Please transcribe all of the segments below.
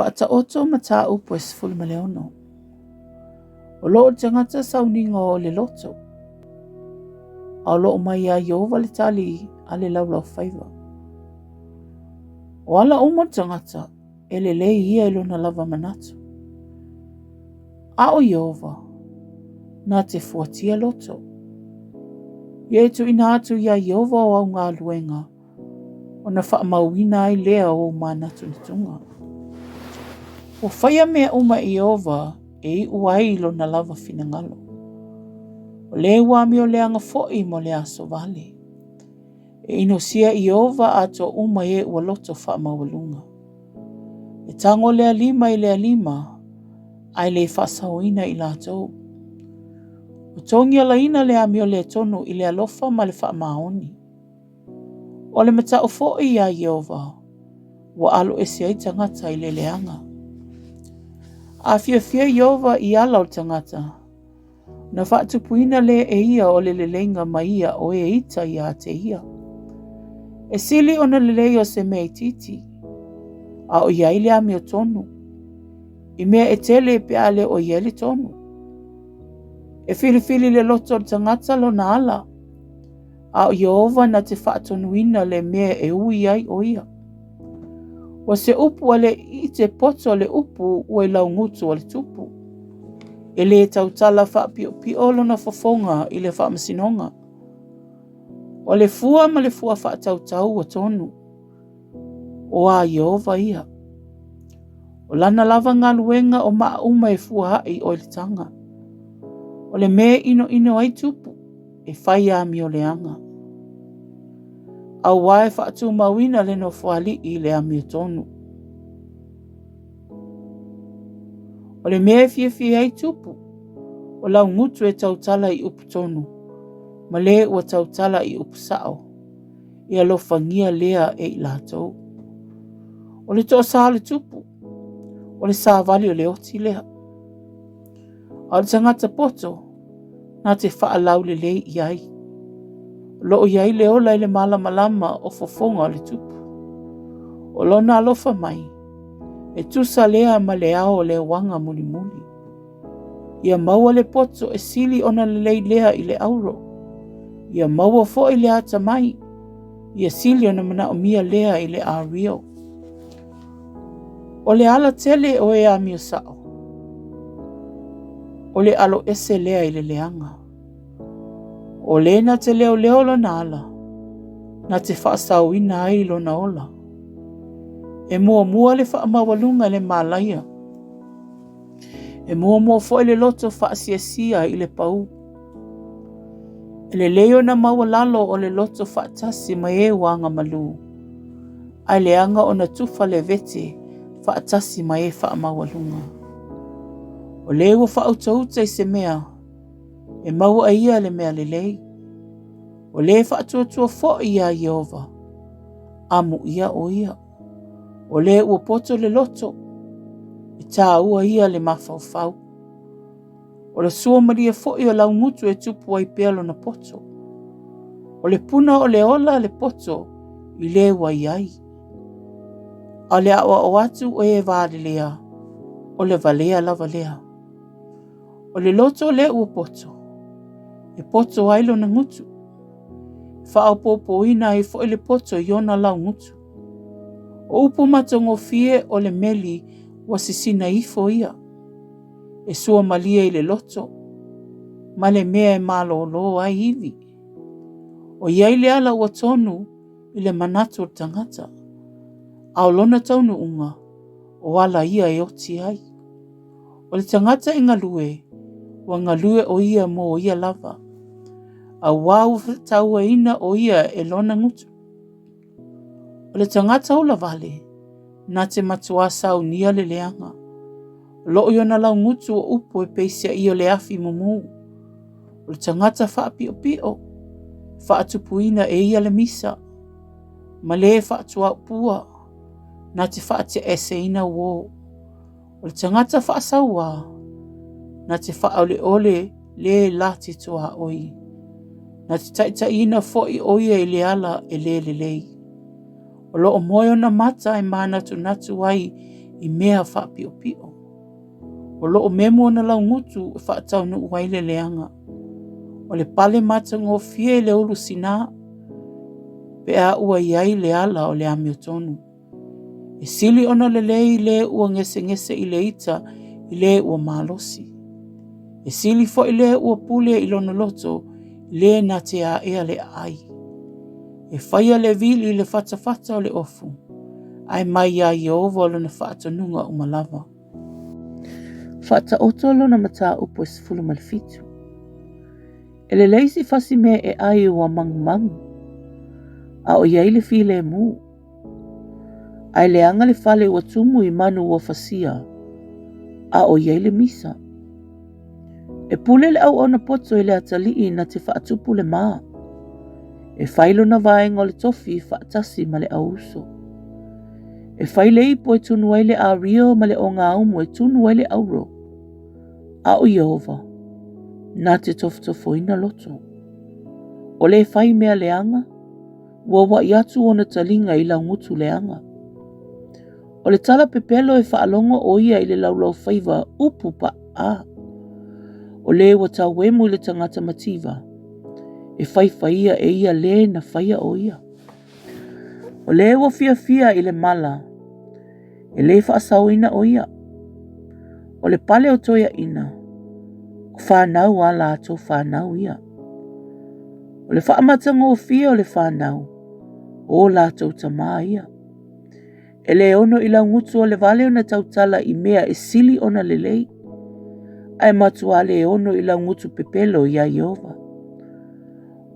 whaata oto mata upo esfulu maleono. O loo tangata sauninga o le loto. A loo mai a Yehova le tali a le laulau faiva. O ala umo tangata e le lei ia ilona lava manatu. A o Yehova na te fuatia loto. Ie tu ina atu ia Yehova o au ngā luenga o na wha mauina ai lea o manatu ni tunga. O whaia mea uma i Yehova e uai ilona lava finangalo. O le wami o leanga fo'i mo le aso vale. E ino sia i Yehova ato uma e ua loto wha mawalunga. E tango lea lima i lea lima ai le whasaoina i lātou. O tongi ala ina le ami o le tonu i le alofa ma le wha maoni. O le mata o fo'i a Yehova wa alo e se ai tangata i le leanga. A fia Yehova i ala o tangata. Na whaatupuina le e ia o le lelenga ma ia o e ita i a te ia. E sili o na lelei o se mea titi. A o iai le ami o tonu. I mea e tele pe ale o iai le tonu. E fili le loto o tangata lo na ala. A o Yehova na te whaatonuina le mea e ui ai o ia. Wa se upu ale i te poto le upu ua i lau ngutu o le tupu. E le tautala whaapio lo na fofonga i le whaamasinonga. O le fua ma le fua whaatautau o tonu. O a Yehova ia. O lana lava ngā luenga o maa uma e fua hai o le tanga. O le mea ino ai tupu e whai a mi o le anga. Au wae whaatu mawina le no whaali i le ami o tonu. O le mea fia ai tupu, o lau ngutu e tautala i upu tonu, ma le ua tautala i upu sao, i alofangia lea e i lātou. O le toa saa le tupu, o le saa vali o le oti lea. O le tangata poto, na te whaalau le lei i ai. Lo o iai le ola i le malama o fofonga o le tupu. O lona alofa mai, e tusa lea ma le ao le wanga muli. Ia maua le poto e sili ona le lei lea i le auro. Ia maua fo i le ata mai. Ia sili ona mana o mia lea i le a rio. O le ala tele o e ami o sao. O le alo ese lea i le leanga. O le na te leo lo na ala. Na te whaasau ina ai lo na ola. E mua le whaamawalunga le malaia. E mua fo le loto whaasia i le pau. E le leo na mawalalo o le loto whaatasi mai e wanga malu. Ai le anga o na tufa le vete whaatasi mai e whaamawalunga. O le ua whautauta i se mea. E mau a ia le mea le lei. O le whaatuatua fo ia Yehova. Amu ia o ia. O le ua poto le loto. E tā ua ia le mawhauwhau. O le sua maria fo i o lau ngutu e tupu ai pelo na poto. O le puna o le ola le poto i le wa iai. A le awa o atu o e vāre lea. O le valea lava lea. O le loto le ua poto. E poto ailo na ngutu. Whaapopo ina e fo i le poto i ona lau ngutu. O upu matongo fie o le meli wa sisina ifo ia. E sua malia i le loto. Ma le mea e malo lo ai hivi. O iai le ala ua tonu i le manatu o tangata. Ao lona taunu unga o ala ia e oti ai. O le tangata i ngalue wa ngalue o ia mo o ia lava. A wau taua ina o ia e lona ngutu. O le tangata o la vale, na te matuasa o nia le leanga. Lo i ona lau ngutu o upo e peisia i o le afi mumu. O le tangata whaapio, whaatupuina e ia le misa. Ma le whaatua pua, na te whaate ese ina uo. O le tangata whaasaua, na te whaole le lati toa oi. Na te taitaina fo'i oia i le ala e le lei. O loo moyo na mata e manatu natu ai i mea whaapio-pio. O loo memo na lau ngutu e whaatau nu uaile leanga. O le pale mata ngō fie le ulu sina, pe a ua iai le ala o le amio tonu. E sili ona le lei le ua ngese i le ita i le ua malosi. E sili fo i le ua pule i lono loto le na te a ea le ai. E whaia le vili le fata o le ofu. Ai mai a Yehova lona whaatanunga umalava. Whata oto lona mata upo esfulu malifitu. E le leisi fasi me e ai ua mangu. A o iai le fi le mu. Ai le anga le fale ua tumu i manu ua fasia. A o iai le misa. E pule le au ona poto i le atalii na te whaatupu le maa. E whailo na vaenga o le tofi whaatasi ma le auso. E whaile ipo e tunu ai le a rio ma le o ngā umu e tunu ai le auro. A o Yehova, nā te tofutofo ina loto. O le whai mea leanga, ua wa iatu ona talinga i lau ngutu leanga. O le tala pepelo e whaalongo o ia i le laulau whaiva upu pa a. O le wa tau wemu i le tangata mativa. E whaia e ia le na whaia o ia. O le wa fia i le mala. E le whaasau ina o ia. O le pale o toia ina. O whanau a la ato whanau ia. O le whaamatanga o fia o le whanau. O la ato tamaa ia. E le ono i lau ngutu o le vale o na tautala i mea e sili ona le lei. Ai matua le ono i lau ngutu pepelo ia Yehova.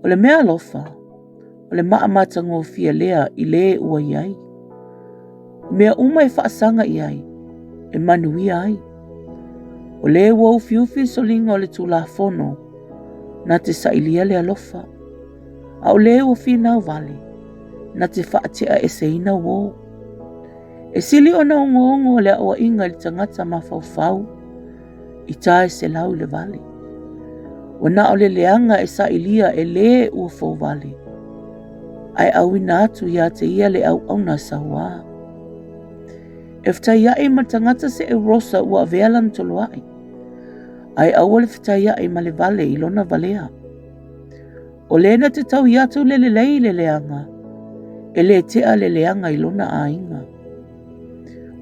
O le mea lofa. O le maamatanga o fia lea i le ua iai. Mea uma e whaasanga iai. E manuia ai. O le ua ufi solinga o le tulafono. Na te sailia le alofa. A o le ua finau vale. Na te whaatea e seina wo. E sili ona ongo le awa inga le tangata mawhauwhau. I tae se lau le vale. O na o le leanga e sailia e le ua fau vale. Ai au ina atu ia te ia le au auna sawa. E whtai ai ma tangata se e rosa ua vealan tolo ai. Ai au le whtai ai ma le vale i lona valea. O lena te tau iatu le lei le leanga. E le tea le leanga i lona ainga.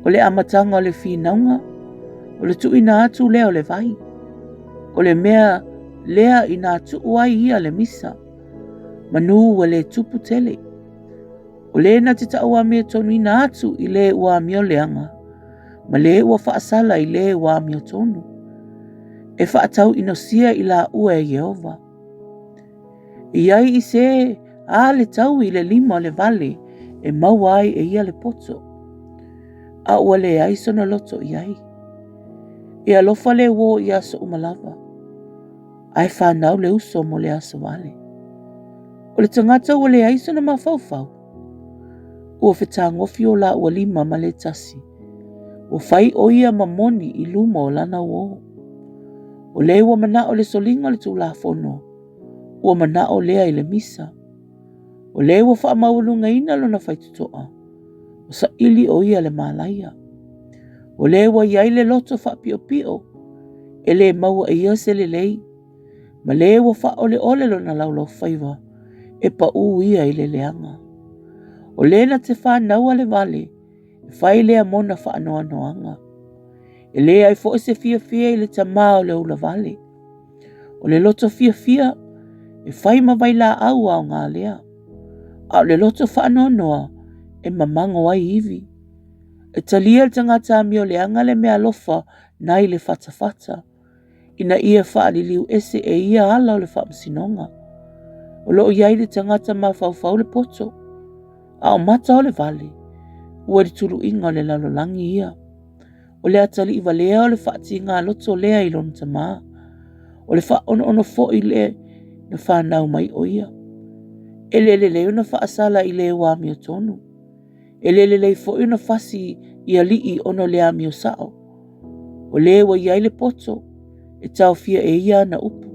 O le amatanga o le whinaunga. O le tuina atu leo le vai. O le mea lea ina atu uai ia le misa. Manu wa le tupu tele. O le na te tau amia tonu ina atu i le ua amio leanga. Ma le ua whaasala i le ua amio tonu. E whaatau inosia i la ua e Yehova. Iai i se a le tau i le lima o le vale e mauai e ia le poto. A ua le ai sona loto iai. E alofa le wo i aso umalava. Ai whanau le uso mo le aso wale. O le tangata ua le ai sona mawhauwhau. Ua whetangofi o la ua lima ma le tasi. Ua whai o ia mamoni i luma o lana wo. O le ua mana o le solinga o le tulafono. Ua mana o lea i le misa. O le ua wha maulunga ina lona whaitutoa. O sa ili o ia le malaya. O le ua iai le loto wha pio. E le maua ia se le lei. Ma le ua wha ole lona laulau whaiva. E pa u ia i le leanga. O le na te whanaua le vale. E whai lea mona wha anoanga. E le ai fo se fia i le tamā o le ula vale. O le loto fia. E whai mawai la au au ngā lea. A o le loto wha anoa. E mamango ai iwi. E talia le tangata amio leanga le mea lofa nai le fata. Ina ia wha aliliu ese e ia ala o le wha msinonga. O loo iai le tangata mawhauwhau le poto. A o mata o le vale. Ua le tulu inga o le lalolangi ia. O le atali iwa lea o le whaati ngā loto lea i lona tamā. O le wha ono fo i le na whanau mai o ia. E le leo na whaasala i le wami o tonu. E le fo i na fasi i alii ono le ami o sao. O le wa iai le poto. E tau fia e ia na upu.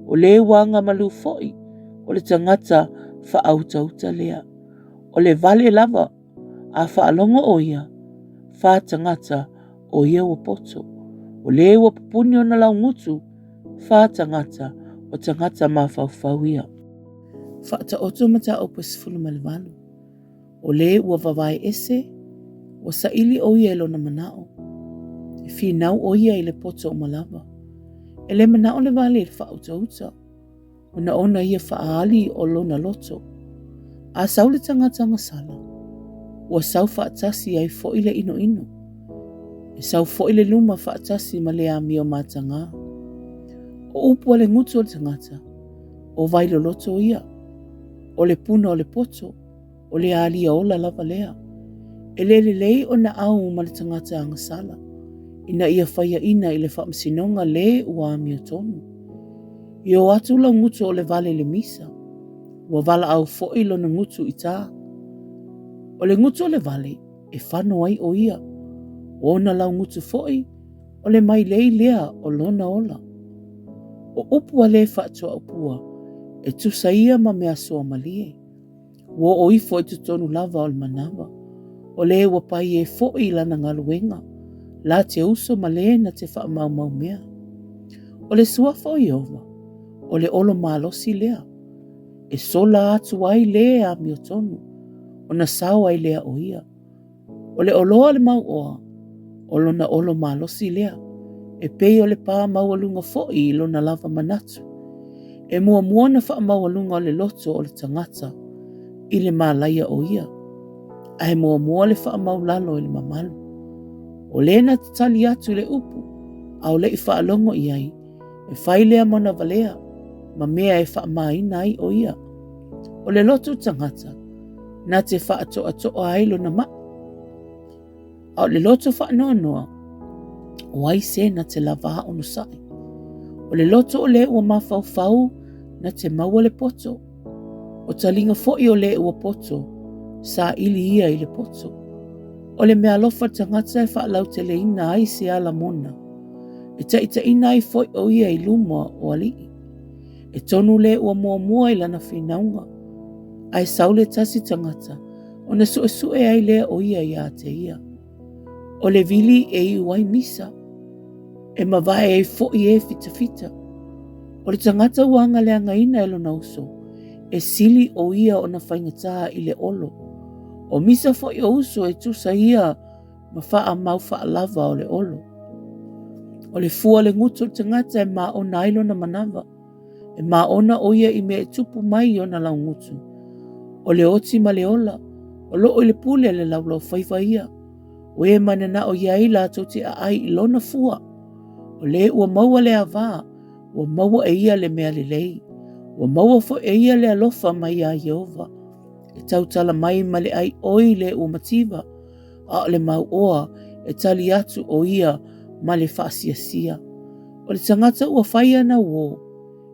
O le wanga malu foi. O le tangata wha auta lea. O le vale lava. A wha alongo o ia. Wha tangata o ia ua poto. O le ua pupuni o na lau ngutu. Wha tangata o tangata mawhauwhau ia. Wha ta oto mata o pasifulu maliwalu. O le ua vavai ese. Ua saili o ia ilo na manao. E whinau o ia ile poto o malava. E le manao le vale il wha uta. Ona ona ia wha ali o lona loto. A saule tangata ngasala. Ua sau wha atasi ai fo ile ino ino. E sau fo ile luma wha atasi ma le ami o matanga. O upu ale ngutu o le tangata. O vai lo loto ia. O le puna o le poto. O le ali o la lava lea. E le lei o na au ma le tangata ngasala. Ina ia whaia ina i le whaamsinonga le ua ami o tonu. Io atu la ngutu o le vale le misa. Ua vala au fo ilo na ngutu i tā. O le ngutu o le vale e whano ai o ia. O na lau ngutu foi o le mai lei lea o lona ola. O upua le whaatua upua e tusa ia ma mea soa malie. Ua o ifo e tutonu lava o le manawa. O le ua pai e foi lana ngaluenga. La te uso ma le na te wha mau mea. O le suafa o Iova. O le olo malosi lea. E sola atu ai lea mi o tonu. O na sao ai lea o ia. O le oloa le mau oa. O lona olo malosi lea. E pei o le pā maualunga foi ilo na lava manatu. E mua na wha maualunga o le loto o le tangata. I le malaia o ia. A he mua le wha maulalo i le mamalu. O le na te tali atu le upu. A o le i wha alongo i ai. E whai lea mona valea. Ma mea e wha maina ai o ia. O le loto tangata. Na te wha ato ai lo na maa. A o le loto wha noa. O ai se na te lava ono sai. O le loto o le ua mawhauwhau na te maua le poto. O talinga foi o le ua poto. Sa ili ia i le poto. O le mea lofa tangata e wha lau te le ina ai se ala mona. E ta ina ai foi o ia i luma o alii. E tonu le ua mua i lana whinaunga. Ai saule tasi tangata. O na sue ai lea o ia ia te ia. O le vili e i wai misa. E mawai e foi e fita. O le tangata uanga lea ngaina e lo na uso. E sili o ia o na whaingata i le olo. O misa foi o uso e tusa ia ma wha mau wha lava o le olo. O le fua le ngutu tangata e maa o nailo na manawa. E maa ona o ia i me e tupu mai o na lau ngutu. O le oti ma le ola. O loo i le pule le lau whaiva ia. O e manana o iai la toti a ai i lona fua. O le ua maua le ava. Ua maua e ia le mea le lei. Ua maua fo e ia le alofa mai a Jehova. E tautala mai ma le ai oi le ua mativa. A le mau oa e tali atu o ia ma le whaasiasia. O le tangata ua whaia na uo.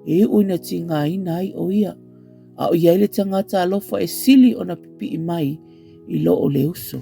E uina tinga ina ai o ia. A o iai le tangata alofa e sili o na pipi i mai i lo o le uso.